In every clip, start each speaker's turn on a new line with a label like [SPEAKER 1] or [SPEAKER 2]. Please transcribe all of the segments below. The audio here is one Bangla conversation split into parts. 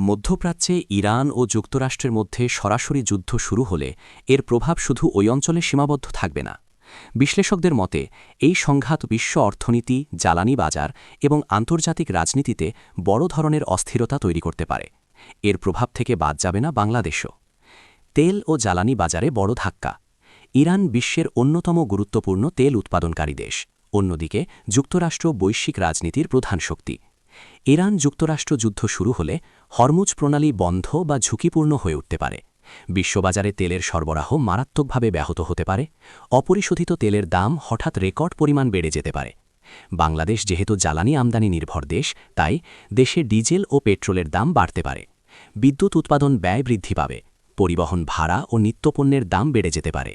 [SPEAKER 1] মধ্যপ্রাচ্যে ইরান ও যুক্তরাষ্ট্রের মধ্যে সরাসরি যুদ্ধ শুরু হলে এর প্রভাব শুধু ওই অঞ্চলে সীমাবদ্ধ থাকবে না। বিশ্লেষকদের মতে এই সংঘাত বিশ্ব অর্থনীতি, জ্বালানি বাজার এবং আন্তর্জাতিক রাজনীতিতে বড় ধরনের অস্থিরতা তৈরি করতে পারে। এর প্রভাব থেকে বাদ যাবে না বাংলাদেশও। তেল ও জ্বালানি বাজারে বড় ধাক্কা। ইরান বিশ্বের অন্যতম গুরুত্বপূর্ণ তেল উৎপাদনকারী দেশ, অন্যদিকে যুক্তরাষ্ট্র বৈশ্বিক রাজনীতির প্রধান শক্তি। ইরান যুক্তরাষ্ট্র যুদ্ধ শুরু হলে হরমুজ প্রণালী বন্ধ বা ঝুঁকিপূর্ণ হয়ে উঠতে পারে। বিশ্ববাজারে তেলের সরবরাহ মারাত্মকভাবে ব্যাহত হতে পারে। অপরিশোধিত তেলের দাম হঠাৎ রেকর্ড পরিমাণ বেড়ে যেতে পারে। বাংলাদেশ যেহেতু জ্বালানি আমদানি নির্ভর দেশ, তাই দেশে ডিজেল ও পেট্রোলের দাম বাড়তে পারে। বিদ্যুৎ উৎপাদন ব্যয় বৃদ্ধি পাবে। পরিবহন ভাড়া ও নিত্যপণ্যের দাম বেড়ে যেতে পারে।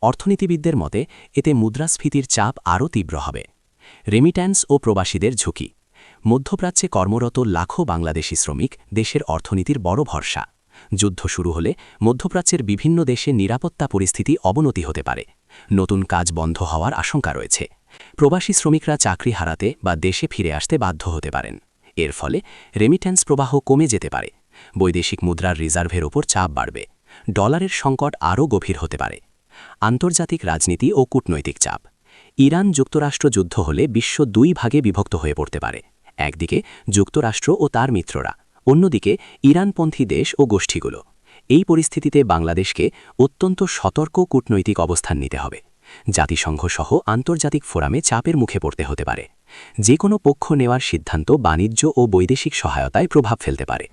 [SPEAKER 1] অর্থনীতিবিদদের মতে এতে মুদ্রাস্ফীতির চাপ আরও তীব্র হবে। রেমিট্যান্স ও প্রবাসীদের ঝুঁকি। মধ্যপ্রাচ্যে কর্মরত লাখো বাংলাদেশি শ্রমিক দেশের অর্থনীতির বড় ভরসা। যুদ্ধ শুরু হলে মধ্যপ্রাচ্যের বিভিন্ন দেশে নিরাপত্তা পরিস্থিতি অবনতি হতে পারে। নতুন কাজ বন্ধ হওয়ার আশঙ্কা রয়েছে। প্রবাসী শ্রমিকরা চাকরি হারাতে বা দেশে ফিরে আসতে বাধ্য হতে পারেন। এর ফলে রেমিট্যান্স প্রবাহ কমে যেতে পারে। বৈদেশিক মুদ্রার রিজার্ভের ওপর চাপ বাড়বে। ডলারের সংকট আরও গভীর হতে পারে। আন্তর্জাতিক রাজনীতি ও কূটনৈতিক চাপ। ইরান যুক্তরাষ্ট্র যুদ্ধ হলে বিশ্ব দুই ভাগে বিভক্ত হয়ে পড়তে পারে। একদিকে যুক্তরাষ্ট্র ও তার মিত্ররা, অন্যদিকে ইরানপন্থী দেশ ও গোষ্ঠীগুলো। এই পরিস্থিতিতে বাংলাদেশকে অত্যন্ত সতর্ক কূটনৈতিক অবস্থান নিতে হবে। জাতিসংঘ সহ আন্তর্জাতিক ফোরামে চাপের মুখে পড়তে হতে পারে। যে কোনো পক্ষ নেওয়ার সিদ্ধান্ত বাণিজ্য ও বৈদেশিক সহায়তায় প্রভাব ফেলতে পারে।